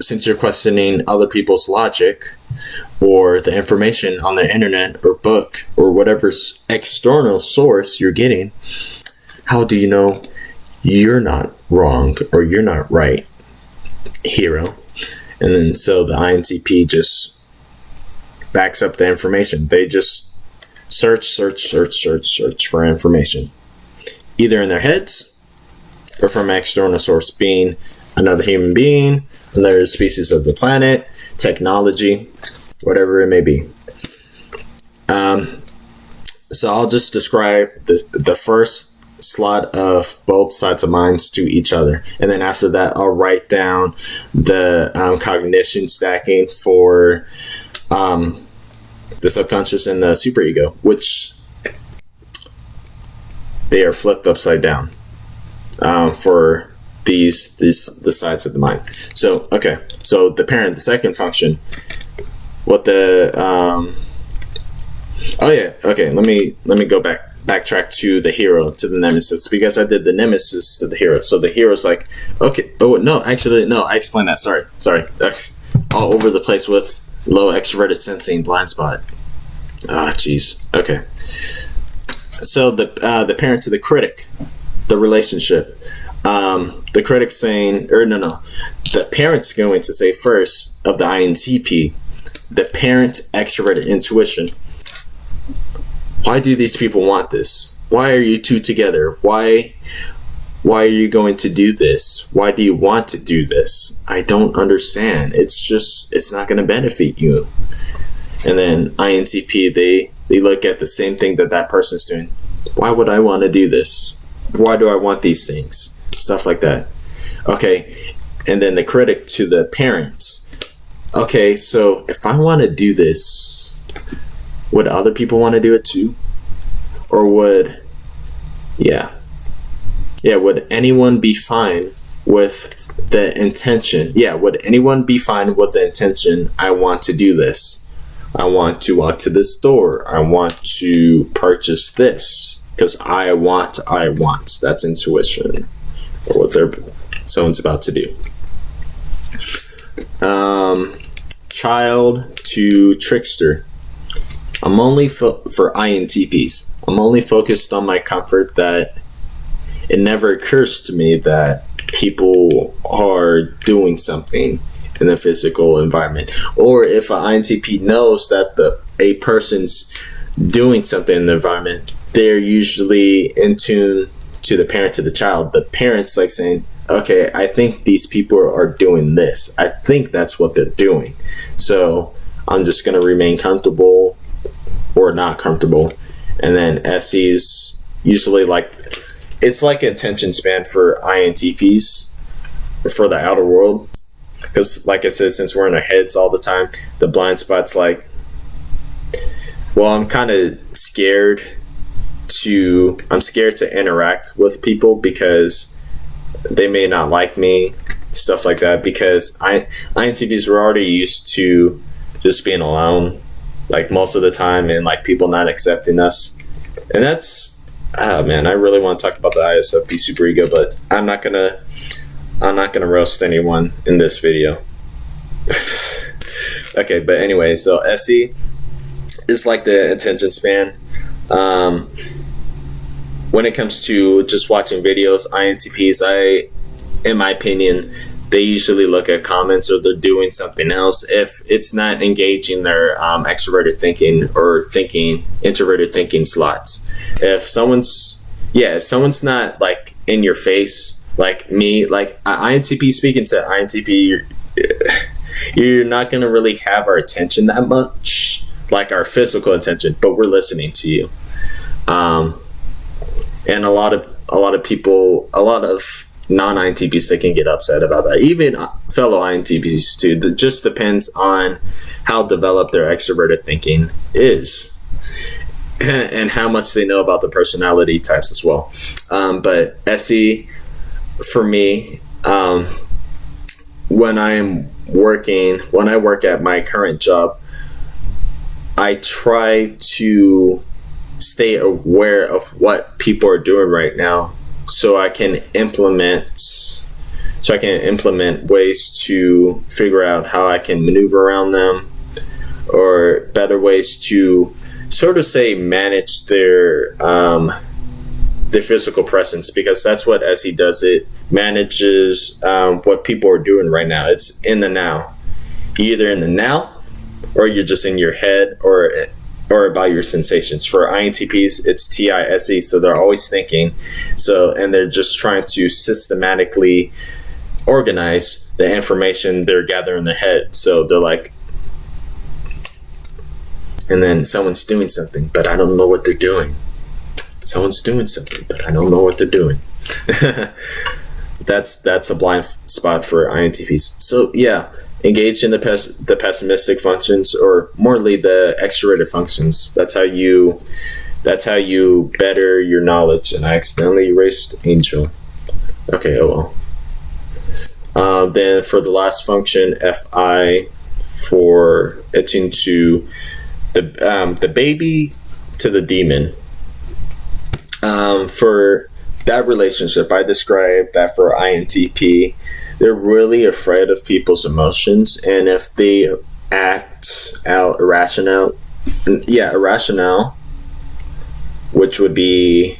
since you're questioning other people's logic or the information on the internet or book or whatever external source you're getting, how do you know you're not wrong or you're not right, hero? And then so the INTP just backs up the information. They just search for information, either in their heads or from an external source, being another human being, another species of the planet, technology, whatever it may be. So I'll just describe the first slot of both sides of minds to each other, and then after that I'll write down the cognition stacking for the subconscious and the superego, which they are flipped upside down for the sides of the mind. So okay, so the parent, the second function, what the let me go backtrack to the hero, to the nemesis, because I did the nemesis to the hero. So the hero's like, okay, I explained that, sorry, all over the place with low extroverted sensing, blind spot. Jeez. Okay. So the parent to the critic, the relationship, the critic's saying, the parent's going to say first of the INTP, the parent extroverted intuition. Why do these people want this? Why are you two together? Why are you going to do this? Why do you want to do this? I don't understand. It's not going to benefit you. And then INTP, they look at the same thing that person's doing. Why would I want to do this? Why do I want these things? Stuff like that. Okay. And then the critic to the parents. Okay, so if I want to do this, would other people want to do it too? Or would anyone be fine with the intention? Would anyone be fine with the intention, I want to do this? I want to walk to this store. I want to purchase this because I want. That's intuition, or what someone's about to do. Child to trickster. I'm only for INTPs. I'm only focused on my comfort, that it never occurs to me that people are doing something in the physical environment, or if an INTP knows that a person's doing something in the environment, they're usually in tune to the parent, to the child. The parent's like saying, okay, I think these people are doing this. I think that's what they're doing. So I'm just going to remain comfortable or not comfortable. And then SE's usually it's like attention span for INTPs for the outer world. Because like I said, since we're in our heads all the time, the blind spot's like, well, I'm kind of scared to interact with people because they may not like me, stuff like that, because INTPs were already used to just being alone, like most of the time, and like people not accepting us. And that's, I really want to talk about the ISFP superego, but I'm not gonna roast anyone in this video. Okay, but anyway, so SE is like the attention span. when it comes to just watching videos, INTPs, in my opinion, they usually look at comments or they're doing something else if it's not engaging their extroverted thinking or introverted thinking slots. If someone's not like in your face, like me, like INTP, speaking to INTP, you're not going to really have our attention that much, like our physical attention, but we're listening to you. And a lot of people, a lot of non-INTPs, they can get upset about that. Even fellow INTPs too. It just depends on how developed their extroverted thinking is and how much they know about the personality types as well. But SE, for me, when I work at my current job, I try to stay aware of what people are doing right now, so I can implement ways to figure out how I can maneuver around them, or better ways to sort of say manage their physical presence, because that's what SE does. It manages what people are doing right now. It's in the now. You're either in the now or you're just in your head or about your sensations. For INTPs, it's TISE, so they're always thinking. And they're just trying to systematically organize the information they're gathering in their head. So they're like, and then someone's doing something, but I don't know what they're doing. Someone's doing something, but I don't know what they're doing. That's a blind spot for INTPs. So yeah, engage in the pessimistic functions, or morely the extroverted functions. That's how you better your knowledge. And I accidentally erased Angel. Okay, oh well. Then for the last function, FI, for attuned to the baby to the demon. For that relationship, I described that for INTP, they're really afraid of people's emotions, and if they act out irrational, which would be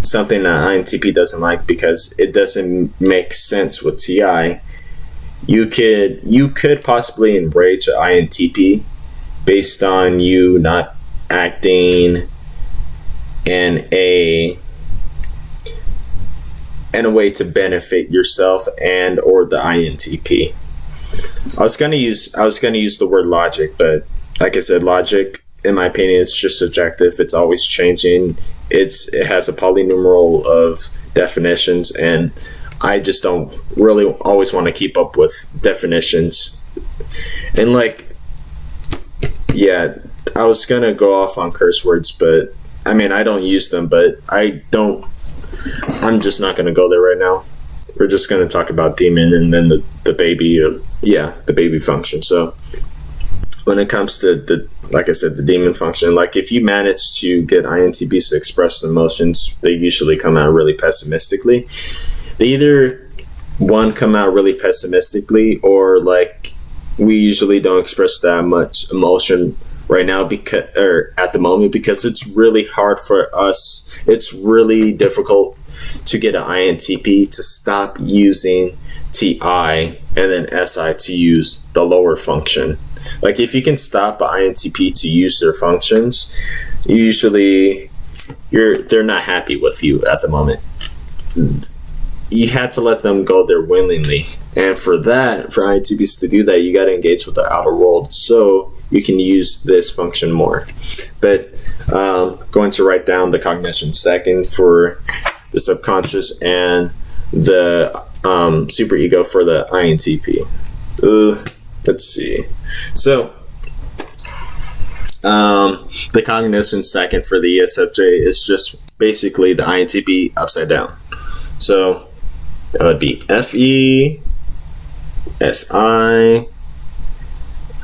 something that INTP doesn't like because it doesn't make sense with TI. You could possibly enrage an INTP based on you not acting in a way to benefit yourself and or the INTP. I was gonna use the word logic, but like I said, logic, in my opinion, is just subjective. It's always changing. It has a polynumeral of definitions, and I just don't really always want to keep up with definitions. And I was gonna go off on curse words, but I mean, I don't use them, but I'm just not going to go there right now. We're just going to talk about demon and then the baby, the baby function. So when it comes to like I said, the demon function, like if you manage to get INTPs to express emotions, they usually come out really pessimistically. They either come out really pessimistically, or like we usually don't express that much emotion right now at the moment, because it's really hard for us. It's really difficult to get an INTP to stop using TI and then SI to use the lower function. Like if you can stop an INTP to use their functions, usually they're not happy with you at the moment. You had to let them go there willingly, and for INTPs to do that, you got to engage with the outer world so you can use this function more. But going to write down the cognition second for the subconscious, and the superego for the INTP. Let's see. So the cognition second for the ESFJ is just basically the INTP upside down. So that would be FE, SI,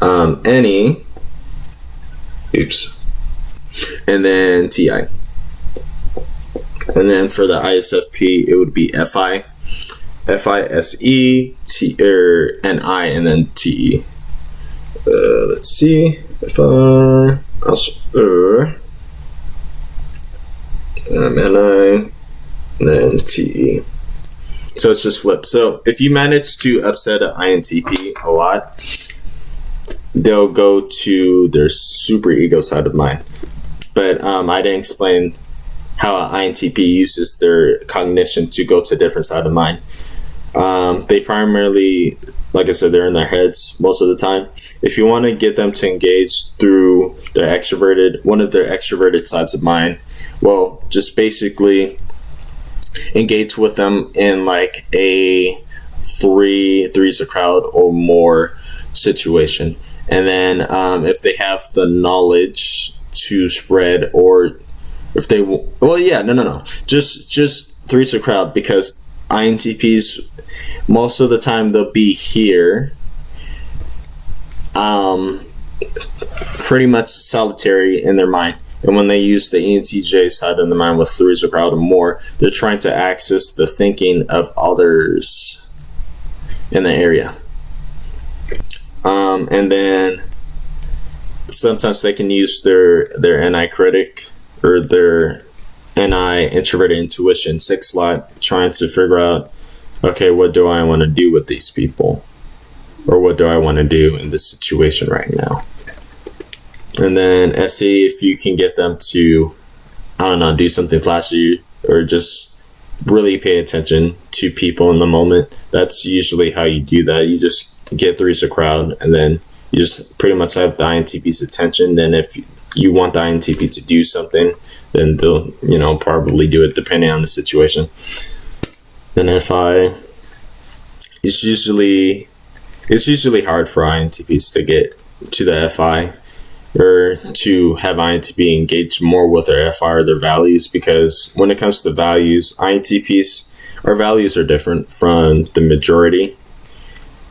NE, and then TI. And then for the ISFP, it would be FI, FISE, NI, and then TE. Let's see. NI, and then TE. So it's just flipped. So if you manage to upset an INTP a lot, they'll go to their super ego side of mind. But I didn't explain how an INTP uses their cognition to go to a different side of mind. They primarily, like I said, they're in their heads most of the time. If you want to get them to engage through one of their extroverted sides of mind, well, just basically engage with them in like a three's a crowd or more situation. And then if they have the knowledge to spread, or if they just three's a crowd, because INTPs most of the time they'll be here pretty much solitary in their mind, and when they use the ENTJ side of the mind with three's a crowd or more, they're trying to access the thinking of others in the area. And then sometimes they can use their NI critic or their NI introverted intuition 6 slot, trying to figure out, okay, what do I want to do with these people, or what do I want to do in this situation right now. And then SE, if you can get them to, I don't know, do something flashy or just really pay attention to people in the moment, that's usually how you do that. You just get three's a crowd, and then you just pretty much have the INTP's attention. Then if you want the INTP to do something, then they'll, probably do it depending on the situation. Then FI, it's usually hard for INTPs to get to the FI, or to have INTP engage more with their FI or their values, because when it comes to values, INTPs, our values are different from the majority.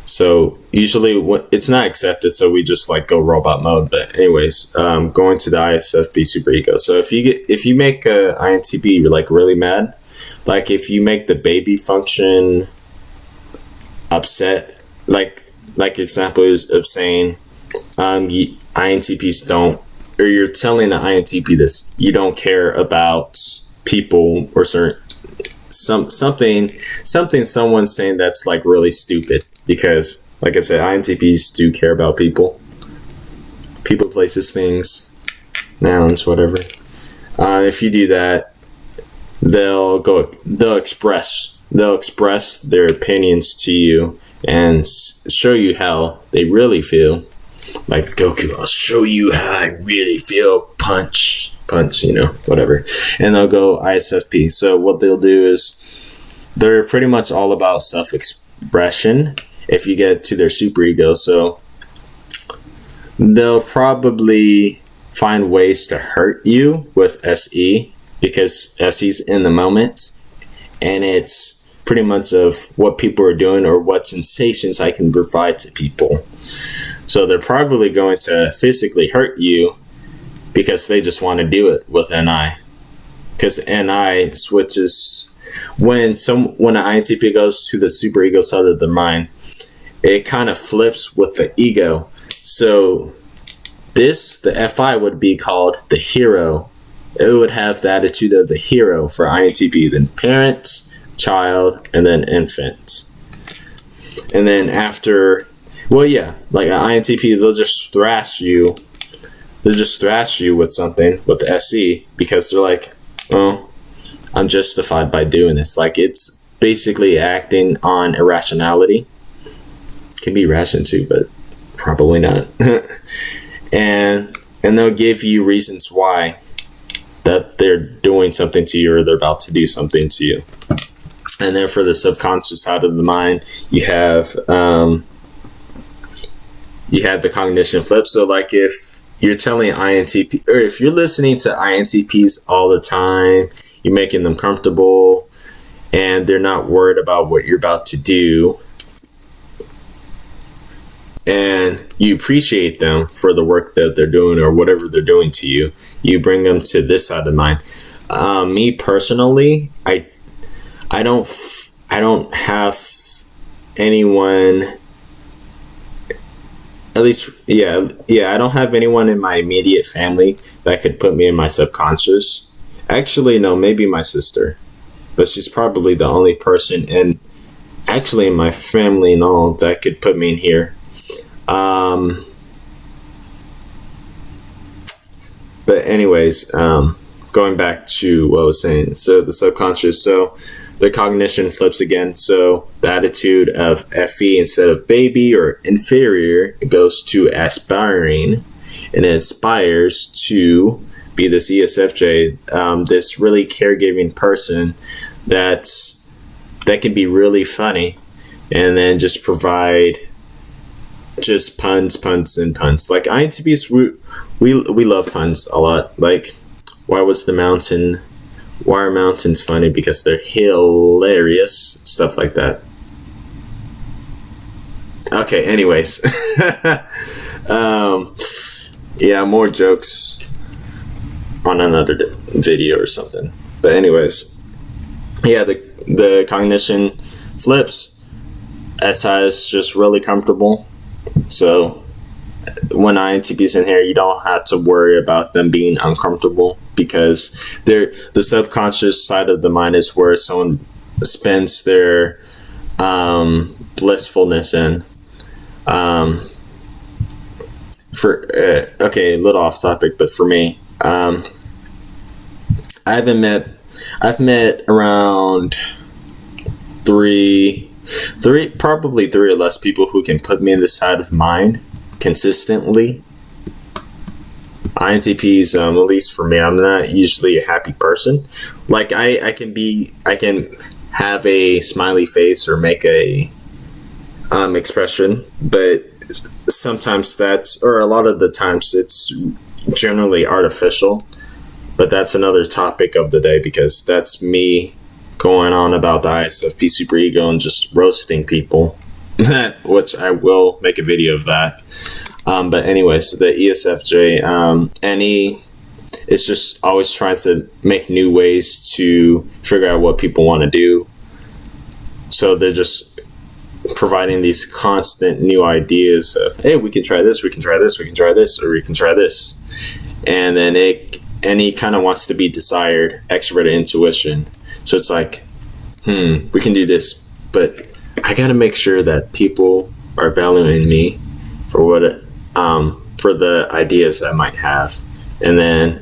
So usually it's not accepted, so we just like go robot mode. But anyways, going to the ISFP superego. So if you make a INTP, you're like really mad, like if you make the baby function upset, like example is of saying, INTPs don't, or you're telling the INTP this, you don't care about people, or something someone's saying that's like really stupid. Because, like I said, INTPs do care about people, places, things, nouns, whatever. If you do that, they'll express their opinions to you and show you how they really feel. Like Goku, I'll show you how I really feel. Punch, whatever. And they'll go ISFP. So what they'll do is they're pretty much all about self-expression. If you get to their superego, so they'll probably find ways to hurt you with SE, because SE's in the moment, and it's pretty much of what people are doing or what sensations I can provide to people. So they're probably going to physically hurt you because they just want to do it with NI, because NI switches when an INTP goes to the superego side of the mind. It kind of flips with the ego. So the FI would be called the hero. It would have the attitude of the hero for INTP, then parent, child, and then infant. And then after, like an INTP, they'll just thrash you. They'll just thrash you with something with the SE, because they're like, oh, I'm justified by doing this. Like, it's basically acting on irrationality. Can be rational too, but probably not. and they'll give you reasons why that they're doing something to you, or they're about to do something to you. And then for the subconscious side of the mind, you have the cognition flip. So like if you're telling INTP, or if you're listening to INTPs all the time, you're making them comfortable and they're not worried about what you're about to do, and you appreciate them for the work that they're doing or whatever they're doing to you, you bring them to this side of mind. Me personally, I don't have anyone, at least, I don't have anyone in my immediate family that could put me in my subconscious. Actually, no, maybe my sister, but she's probably the only person in actually in my family and all that could put me in here. Um, but anyways, going back to what I was saying, so the subconscious, so the cognition flips again. So the attitude of FE instead of baby or inferior, it goes to aspiring, and it aspires to be this ESFJ, this really caregiving person that can be really funny, and then just provide just puns, and puns. Like INTPs, we love puns a lot. Like, why was the mountain? Why are mountains funny? Because they're hilarious. Stuff like that. Okay. Anyways, yeah, more jokes on another video or something. But anyways, yeah, the cognition flips. SI is just really comfortable. So when INTP's in here, you don't have to worry about them being uncomfortable, because the subconscious side of the mind is where someone spends their blissfulness in. Okay, a little off topic, but for me, I've met around probably three or less people who can put me in the side of mind consistently. INTPs, at least for me, I'm not usually a happy person. Like I can have a smiley face or make a expression, but sometimes or a lot of the times it's generally artificial. But that's another topic of the day, because that's me going on about the ISFP superego and just roasting people, which I will make a video of that. But anyways, the ESFJ, and is just always trying to make new ways to figure out what people want to do. So they're just providing these constant new ideas of, hey, we can try this, we can try this, we can try this, or we can try this. And then he kind of wants to be desired, extroverted intuition. So it's like, we can do this, but I got to make sure that people are valuing me for for the ideas I might have. And then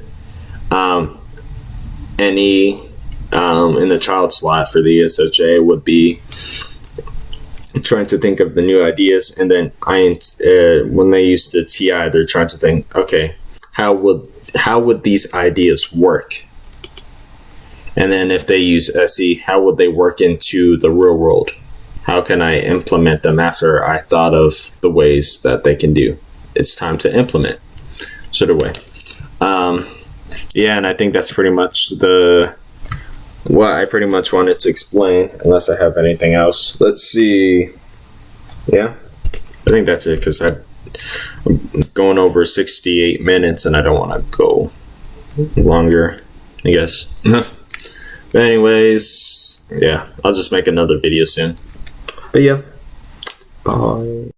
any in the child slot for the ESFJ would be trying to think of the new ideas. And then when they use the TI, they're trying to think, okay, how would these ideas work? And then if they use SE, how would they work into the real world? How can I implement them after I thought of the ways that they can do? It's time to implement, sort of way. Yeah, and I think that's pretty much what I pretty much wanted to explain, unless I have anything else. Let's see. Yeah, I think that's it, because I'm going over 68 minutes and I don't want to go longer, I guess. But anyways, yeah, I'll just make another video soon. But yeah, bye.